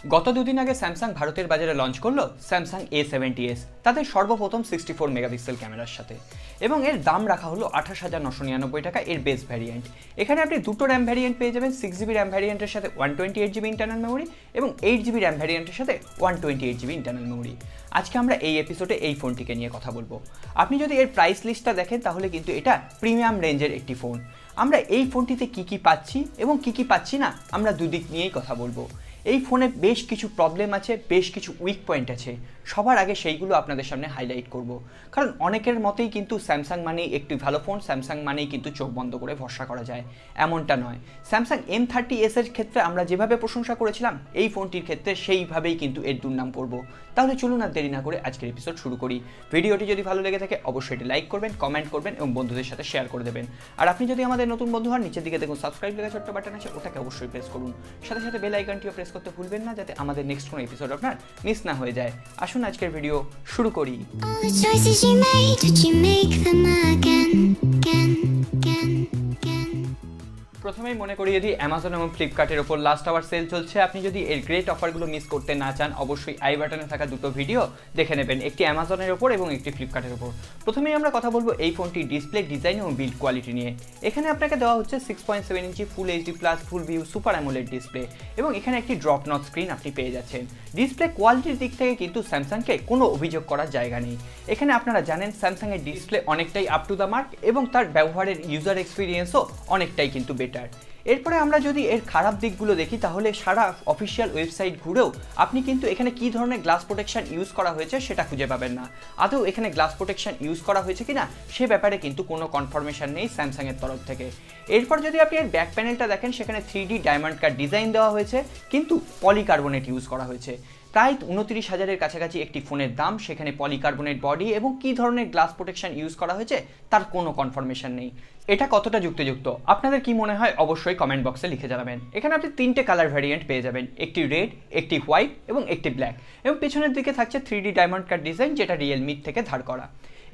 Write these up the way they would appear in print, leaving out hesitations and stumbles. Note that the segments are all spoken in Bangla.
গত দুদিন আগে স্যামসাং ভারতের বাজারে লঞ্চ করলো স্যামসাং A70s তাদের সর্বপ্রথম 64 মেগাপিক্সেল ক্যামেরার সাথে, এবং এর দাম রাখা হলো 28,999 টাকা এর বেস ভ্যারিয়েন্ট। এখানে আপনি দুটো র্যাম ভ্যারিয়েন্ট পেয়ে যাবেন, 6GB র্যাম ভ্যারিয়েন্টের সাথে 128GB ইন্টারনাল মেমোরি এবং 8GB র্যাম ভ্যারিয়েন্টের সাথে 128GB ইন্টারনাল মেমোরি। আজকে আমরা এই এপিসোডে এই ফোনটিকে নিয়ে কথা বলবো। আপনি যদি এর প্রাইস লিস্টটা দেখেন তাহলে কিন্তু এটা প্রিমিয়াম রেঞ্জের একটি ফোন। আমরা এই ফোনটিতে কি পাচ্ছি এবং কি পাচ্ছি না আমরা দুদিক নিয়েই কথা বলবো। এই ফোনে বেশ কিছু প্রবলেম আছে, বেশ কিছু উইক পয়েন্ট আছে, সবার আগে সেইগুলো আপনাদের সামনে হাইলাইট করব। কারণ অনেকের মতেই কিন্তু স্যামসাং মানেই একটি ভালো ফোন, স্যামসাং মানেই কিন্তু চোখ বন্ধ করে ভরসা করা যায়, এমনটা নয়। স্যামসাং M30s এর ক্ষেত্রে আমরা যেভাবে প্রশংসা করেছিলাম এই ফোনটির ক্ষেত্রে সেইভাবেই কিন্তু এর দুর্নাম করব। তাহলে চলুন আর দেরি না করে আজকের এপিসোড শুরু করি। ভিডিওটি যদি ভালো লেগে থাকে অবশ্যই এটি লাইক করবেন, কমেন্ট করবেন এবং বন্ধুদের সাথে শেয়ার করে দেবেন। আর আপনি যদি আমাদের নতুন বন্ধু হন, নিচের দিকে দেখুন সাবস্ক্রাইব লেখা ছোট্ট বাটন আছে, ওটাকে অবশ্যই প্রেস করুন। সাথে সাথে বেল আইকনটিও প্রেস করতে ভুলবেন না, যাতে আমাদের নেক্সট কোনো এপিসোড আপনার মিস না হয়ে যায়। আসুন আজকের ভিডিও শুরু করি। প্রথমেই মনে করি যদি অ্যামাজন এবং ফ্লিপকার্টের ওপর লাস্ট আওয়ার সেল চলছে, আপনি যদি এর গ্রেট অফারগুলো মিস করতে না চান অবশ্যই আই বাটনে থাকা দুটো ভিডিও দেখে নেবেন, একটি অ্যামাজনের ওপর এবং একটি ফ্লিপকার্টের ওপর। প্রথমেই আমরা কথা বলবো এই ফোনটির ডিসপ্লে, ডিজাইন এবং বিল্ড কোয়ালিটি নিয়ে। এখানে আপনাকে দেওয়া হচ্ছে 6.7 inch full HD plus full view super AMOLED display এবং এখানে একটি ড্রপ নট স্ক্রিন আপনি পেয়ে যাচ্ছেন। ডিসপ্লে কোয়ালিটির দিক থেকে কিন্তু স্যামসাংকে কোনো অভিযোগ করার জায়গা নেই। এখানে আপনারা জানেন স্যামসাংয়ের ডিসপ্লে অনেকটাই আপ টু দ্য মার্ক এবং তার ব্যবহারের ইউজার এক্সপিরিয়েন্সও অনেকটাই কিন্তু বেটার। এরপরে আমরা যদি এর খারাপ দিকগুলো দেখি তাহলে সারা অফিসিয়াল ওয়েবসাইট ঘুরেও আপনি কিন্তু এখানে কী ধরনের গ্লাস প্রোটেকশন ইউজ করা হয়েছে সেটা খুঁজে পাবেন না। আদৌ এখানে গ্লাস প্রোটেকশন ইউজ করা হয়েছে কিনা সে ব্যাপারে কিন্তু কোনো কনফার্মেশন নেই স্যামসাংয়ের তরফ থেকে। এরপর যদি আপনি এর ব্যাক প্যানেলটা দেখেন, সেখানে 3D ডায়মন্ড কাট ডিজাইন দেওয়া হয়েছে কিন্তু পলিকার্বনেট ইউজ করা হয়েছে। প্রায় 29,000-এর কাছাকাছি একটি ফোনের দাম, সেখানে পলিকার্বনেট বডি এবং কী ধরনের গ্লাস প্রোটেকশন ইউজ করা হয়েছে তার কোনো কনফার্মেশন নেই। এটা কতটা যুক্তিযুক্ত আপনাদের কি মনে হয় অবশ্যই কমেন্ট বক্সে লিখে জানাবেন। এখানে আপনি 3টে কালার ভ্যারিয়েন্ট পেয়ে যাবেন, একটি রেড, একটি হোয়াইট এবং একটি ব্ল্যাক, এবং পেছনের দিকে থাকছে 3D ডায়মন্ড কাট ডিজাইন যেটা রিয়েলমি থেকে ধার করা।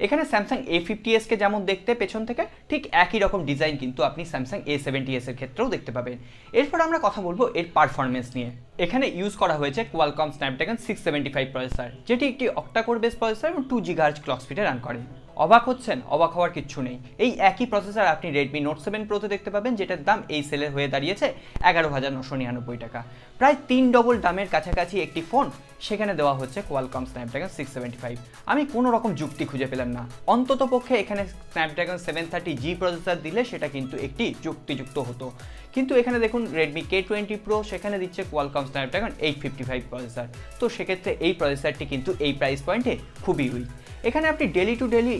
এখানে স্যামসাং A50s কে যেমন দেখতে পেছন থেকে, ঠিক একই রকম ডিজাইন কিন্তু আপনি স্যামসাং A70s এর ক্ষেত্রেও দেখতে পাবেন। এরপর আমরা কথা বলবো এর পারফরমেন্স নিয়ে। এখানে ইউজ করা হয়েছে কোয়ালকম স্ন্যাপড্রাগন 675 প্রসেসর, যেটি একটি অক্টাকোর বেস প্রসেসর এবং 2 GHz ক্লক স্পিডে রান করে। অবাক হচ্ছেন? অবাক হওয়ার কিচ্ছু নেই। এই একই প্রসেসর আপনি রেডমি নোট 7 প্রোতে দেখতে পাবেন, যেটার দাম এই সেলে হয়ে দাঁড়িয়েছে 11,999 টাকা। প্রায় 3 ডবল দামের কাছাকাছি একটি ফোন, সেখানে দেওয়া হচ্ছে কোয়ালকম স্ন্যাপড্রাগন 675। আমি কোনো রকম যুক্তি খুঁজে পেলাম না। অন্তত পক্ষে এখানে স্ন্যাপড্রাগন 730G প্রসেসর দিলে সেটা কিন্তু একটি যুক্তিযুক্ত হতো, কিন্তু এখানে দেখুন রেডমি K20 Pro সেখানে দিচ্ছে কোয়ালকম স্ন্যাপড্রাগন 855 প্রসেসর। তো সেক্ষেত্রে এই প্রসেসরটি কিন্তু এই প্রাইস পয়েন্টে খুবই উইক। এখানে আপনি ডেলি টু ডেলি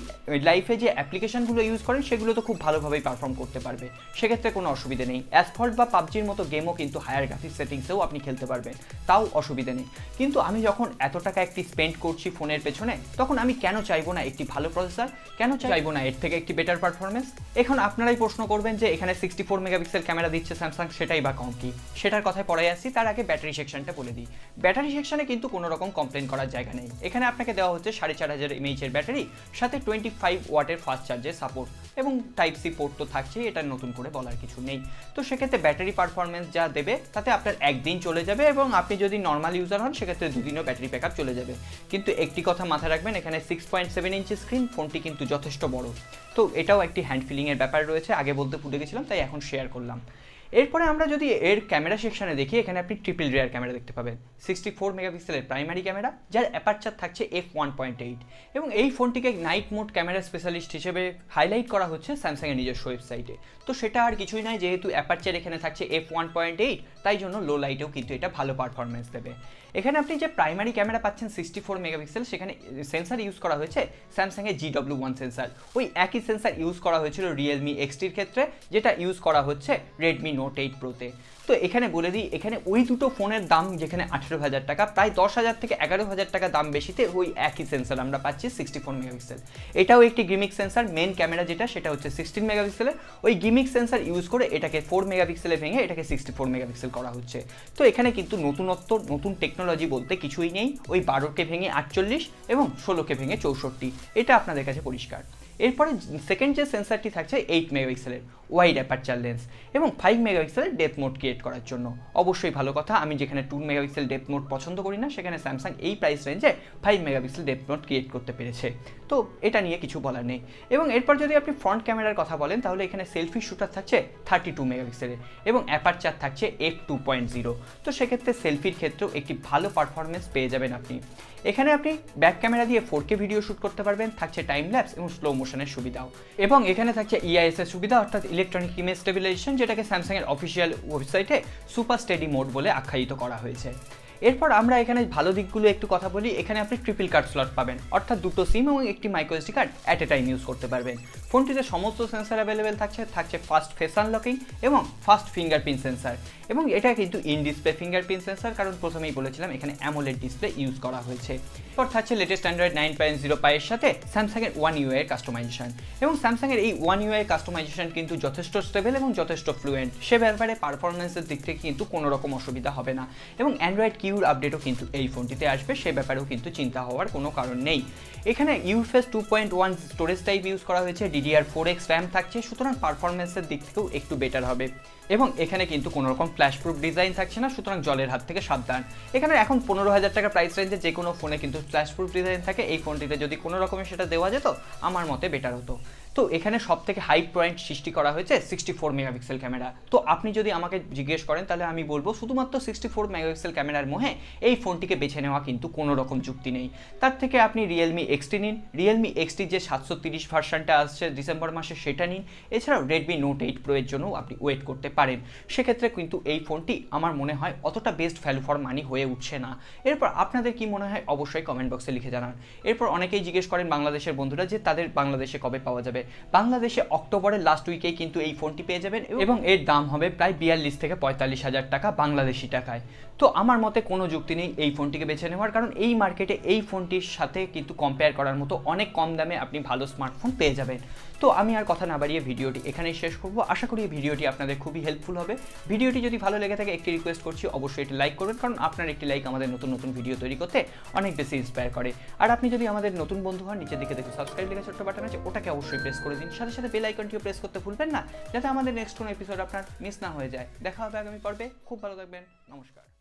লাইফে যে অ্যাপ্লিকেশনগুলো ইউজ করেন সেগুলো তো খুব ভালোভাবেই পারফর্ম করতে পারবে, সেক্ষেত্রে কোনো অসুবিধে নেই। অ্যাসফল্ট বা পাবজির মতো গেমও কিন্তু হায়ার গ্রাফিক্স সেটিংসেও আপনি খেলতে পারবেন, তাও অসুবিধে নেই। কিন্তু আমি যখন এত টাকা একটি স্পেন্ড করছি ফোনের পেছনে, তখন আমি কেন চাইবো না একটি ভালো প্রসেসর, কেন চাইবো না এর থেকে একটি বেটার পারফরমেন্স? এখন আপনারাই প্রশ্ন করবেন যে এখানে 64 মেগাপিক্সেল ক্যামেরা দিচ্ছে স্যামসাং, সেটাই বা কম কি? সেটার কথায় পরে আসছি, তার আগে ব্যাটারি সেকশনটা বলে দিই। ব্যাটারি সেকশনে কিন্তু কোনো রকম কমপ্লেন করার জায়গা নেই। এখানে আপনাকে দেওয়া হচ্ছে 4500 mAh এর ব্যাটারি, সাথে 25 ওয়াটের ফাস্ট চার্জের সাপোর্ট এবং টাইপ সি পোর্ট তো থাকছেই, এটা নতুন করে বলার কিছু নেই। তো সেক্ষেত্রে ব্যাটারি পারফরমেন্স যা দেবে তাতে আপনার একদিন চলে যাবে, এবং আপনি যদি নর্মাল ইউজার হন সেক্ষেত্রে দুদিনও ব্যাটারি ব্যাকআপ চলে যাবে। কিন্তু একটি কথা মাথায় রাখবেন, এখানে 6.7 ইঞ্চি স্ক্রিন, ফোনটি কিন্তু যথেষ্ট বড়, তো এটাও একটি হ্যান্ড ফিলিংয়ের ব্যাপার রয়েছে। আগে বলতে ভুলে গেছিলাম, তাই এখন শেয়ার করলাম। এরপরে আমরা যদি এর ক্যামেরা সেকশনে দেখি, এখানে আপনি ট্রিপল রিয়ার ক্যামেরা দেখতে পাবেন, 64 মেগাপিক্সেলের প্রাইমারি ক্যামেরা যার অ্যাপারচার থাকছে f1.8, এবং এই ফোনটিকে নাইট মোড ক্যামেরা স্পেশালিস্ট হিসেবে হাইলাইট করা হচ্ছে স্যামসাংয়ের নিজস্ব ওয়েবসাইটে। তো সেটা আর কিছুই নয়, যেহেতু অ্যাপারচার এখানে থাকছে f1.8, তাই জন্য লো লাইটেও কিন্তু এটা ভালো পারফরমেন্স দেবে। এখানে আপনি যে প্রাইমারি ক্যামেরা পাচ্ছেন 64 মেগাপিক্সেল, সেখানে সেন্সার ইউজ করা হয়েছে স্যামসাংয়ের GW1 সেন্সার। ওই একই সেন্সার ইউজ করা হয়েছিল রিয়েলমি X-Tর ক্ষেত্রে, যেটা ইউজ করা হচ্ছে রেডমি নোট 8 প্রোতে। তো এখানে বলে দিই, এখানে ওই দুটো ফোনের দাম যেখানে 18,000 টাকা, প্রায় 10,000 থেকে 11,000 টাকা দাম বেশিতে ওই একই সেন্সার আমরা পাচ্ছি 64 মেগাপিক্সেল। এটাও একটি গিমিক সেন্সার, মেন ক্যামেরা যেটা সেটা হচ্ছে 16 মেগাপিক্সেলের, ওই গিমিক সেন্সার ইউজ করে এটাকে 4 মেগাপিক্সেলে ভেঙে এটাকে 64 মেগাপিক্সেল করা হচ্ছে। তো এখানে কিন্তু নতুনত্ব, নতুন টেকনোলজি বলতে কিছুই নেই। ওই 12কে ভেঙে 48 এবং 16কে ভেঙে 64, এটা আপনাদের কাছে পরিষ্কার। এরপরে সেকেন্ড যে সেন্সারটি থাকছে 8 মেগাপিক্সেলের ওয়াইড অ্যাপারচার লেন্স এবং 5 মেগাপিক্সেলের ডেপথ মোড ক্রিয়েট করার জন্য। অবশ্যই ভালো কথা, আমি যেখানে 2 মেগাপিক্সেল ডেপথ মোড পছন্দ করি না সেখানে স্যামসাং এই প্রাইস রেঞ্জে 5 মেগাপিক্সেল ডেপথ মোড ক্রিয়েট করতে পেরেছে, তো এটা নিয়ে কিছু বলার নেই। এবং এরপর যদি আপনি ফ্রন্ট ক্যামেরার কথা বলেন তাহলে এখানে সেলফি শুটার থাকছে 32 মেগাপিক্সেলের এবং অ্যাপারচার থাকছে f2.0, তো সেক্ষেত্রে সেলফির ক্ষেত্রেও একটি ভালো পারফরমেন্স পেয়ে যাবেন আপনি। এখানে আপনি ব্যাক ক্যামেরা দিয়ে 4K ভিডিও শ্যুট করতে পারবেন, থাকছে টাইম ল্যাপস এবং স্লো মোশনের সুবিধাও, এবং এখানে থাকছে EIS এর সুবিধা অর্থাৎ ইলেকট্রনিক ইমেজ স্টেবিলাইজেশন, যেটাকে স্যামসাংয়ের অফিসিয়াল ওয়েবসাইটে সুপার স্টেডি মোড বলে আখ্যায়িত করা হয়েছে। এরপর আমরা এখানে ভালো দিকগুলো একটু কথা বলি। এখানে আপনি ট্রিপল কার্ড স্লট পাবেন, অর্থাৎ দুটো সিম এবং একটি microSD card at a time use করতে পারবেন। ফোনটিতে সমস্ত সেন্সার অ্যাভেলেবেল থাকছে ফাস্ট ফেস আনলকিং এবং ফাস্ট ফিঙ্গারপ্রিন্ট সেন্সার, এবং এটা কিন্তু ইন ডিসপ্লে ফিঙ্গারপ্রিন্ট সেন্সার, কারণ প্রথমেই বলেছিলাম এখানে অ্যামোলেড ডিসপ্লে ইউজ করা হয়েছে। এরপর থাকছে লেটেস্ট অ্যান্ড্রয়েড 9.0 পাইয়ের সাথে স্যামসাংয়ের ওয়ান ইউআই এর কাস্টমাইজেশন, এবং স্যামসাংয়ের এই ওয়ান ইউআই কাস্টমাইজেশন কিন্তু যথেষ্ট স্টেবল এবং যথেষ্ট ফ্লুয়েন্ট, সে ব্যাপারে পারফরমেন্সের দিক থেকে কিন্তু কোনো রকম অসুবিধা হবে না, এবং অ্যান্ড্রয়েড কিউর আপডেটও কিন্তু এই ফোনটিতে আসবে, সে ব্যাপারেও কিন্তু চিন্তা হওয়ার কোনো কারণ নেই। এখানে ইউএফএস 2.1 স্টোরেজ টাইপ ইউজ করা হয়েছে, DDR4X র্যাম থাকছে, সুতরাং পারফরমেন্সের দিক থেকেও একটু বেটার হবে, এবং এখানে কিন্তু কোনো রকম ফ্ল্যাশ প্রুফ ডিজাইন থাকছে না, সুতরাং জলের হাত থেকে সাবধান। এখানে এখন 15,000 টাকা প্রাইস রেঞ্জে যে কোনো ফোনে কিন্তু ফ্ল্যাশ প্রুফ ডিজাইন থাকে, এই ফোনটিতে যদি কোনো রকমের সেটা দেওয়া যেত আমার মতে বেটার হতো। তো এখানে সব থেকে হাই পয়েন্ট সৃষ্টি করা হয়েছে 64 মেগাপিক্সেল ক্যামেরা। তো আপনি যদি আমাকে জিজ্ঞেস করেন তাহলে আমি বলবো শুধুমাত্র 64 মেগাপিক্সেল ক্যামেরার মোহে এই ফোনটিকে বেছে নেওয়া কিন্তু কোনো রকম যুক্তি নেই। তার থেকে আপনি রিয়েলমি এক্সটি নিন, রিয়েলমি এক্সটি যে 730 ভার্সানটা আসছে ডিসেম্বর মাসে সেটা নিন, এছাড়াও রেডমি নোট 8 প্রো এর জন্যও আপনি ওয়েট করতে পারেন। সেক্ষেত্রে কিন্তু এই ফোনটি আমার মনে হয় অতটা বেস্ট ভ্যালু ফর মানি হয়ে উঠছে না। এরপর আপনাদের কি মনে হয় অবশ্যই কমেন্ট বক্সে লিখে জানান। এরপর অনেকেই জিজ্ঞেস করেন বাংলাদেশের বন্ধুরা যে তাদের বাংলাদেশে কবে পাওয়া যাবে। বাংলাদেশে অক্টোবরের লাস্ট উইকেই কিন্তু এই ফোনটি পেয়ে যাবেন, এবং এর দাম হবে প্রায় 42 থেকে 45,000 টাকা বাংলাদেশি টাকায়। তো আমার মতে কোনো যুক্তি নেই এই ফোনটিকে বেছে নেওয়ার, কারণ এই মার্কেটে এই ফোনটির সাথে কিন্তু কম্পেয়ার করার মতো অনেক কম দামে আপনি ভালো স্মার্টফোন পেয়ে যাবেন। তো আমি আর কথা না বাড়িয়ে ভিডিওটি এখানেই শেষ করব। আশা করি এই ভিডিওটি আপনাদের খুবই হেল্পফুল হবে। ভিডিওটি যদি ভালো লেগে থাকে একটি রিকোয়েস্ট করছি, অবশ্যই এটি লাইক করবেন, কারণ আপনার একটি লাইক আমাদের নতুন নতুন ভিডিও তৈরি করতে অনেক বেশি ইন্সপায়ার করে। আর আপনি যদি আমাদের নতুন বন্ধু হন, নিচের দিকে দেখুন সাবস্ক্রাইব লেখা ছোট্ট বাটন আছে, ওটাকে অবশ্যই প্রেস করে দিন। সাথে সাথে বেল আইকনটিও প্রেস করতে ভুলবেন না, যাতে আমাদের নেক্সট কোনো এপিসোড আপনার মিস না হয়ে যায়। দেখা হবে আগামী পর্বে। খুব ভালো থাকবেন। নমস্কার।